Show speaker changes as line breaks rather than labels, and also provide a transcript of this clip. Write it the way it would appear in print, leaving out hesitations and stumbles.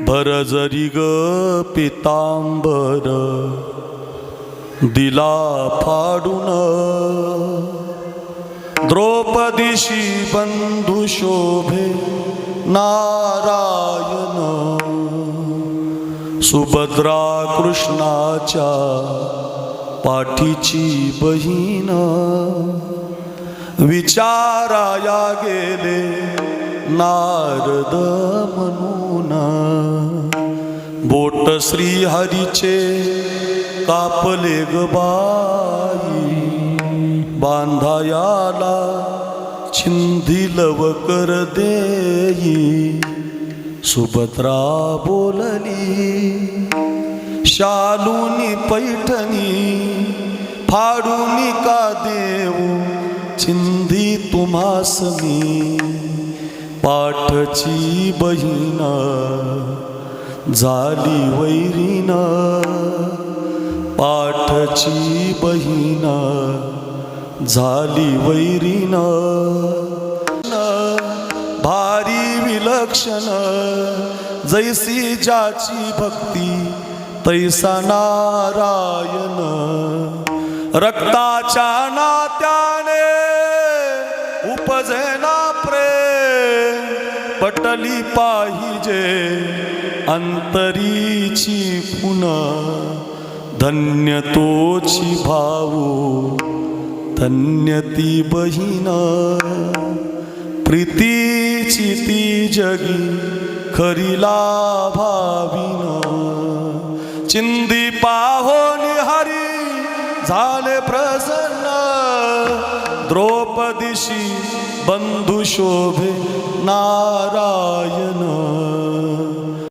भरजरी ग पितांबर दिला फाडून द्रौपदीशी बंधू शोभे नारायण सुभद्रा कृष्णाच्या पाठीची बहीण विचाराया गेले नारद म्हणून बोट श्रीहरीचे कापले ग बाई बांधायाला चिंधी लवकर देई सुभद्रा बोलली शालूनी पैठणी फाडूनी का देऊ चिंधी तुम्हास मी पाठची बहीण झाली वैरीण पाठची बहीण झाली वैरीण भारी विलक्षण जैसी ज्याची भक्ती तैसा नारायण रक्ताच्या नात्याने उपजेना प्रेम पटली पाहिजे अंतरीची पुन्हा धन्य तोची भाऊ धन्य ती बहीण प्रीतीची ती जगी खरीला भावीन चिंदी पाहोनी हरी झाले प्रसन्न द्रौपदीशी बंधू शोभे नारायण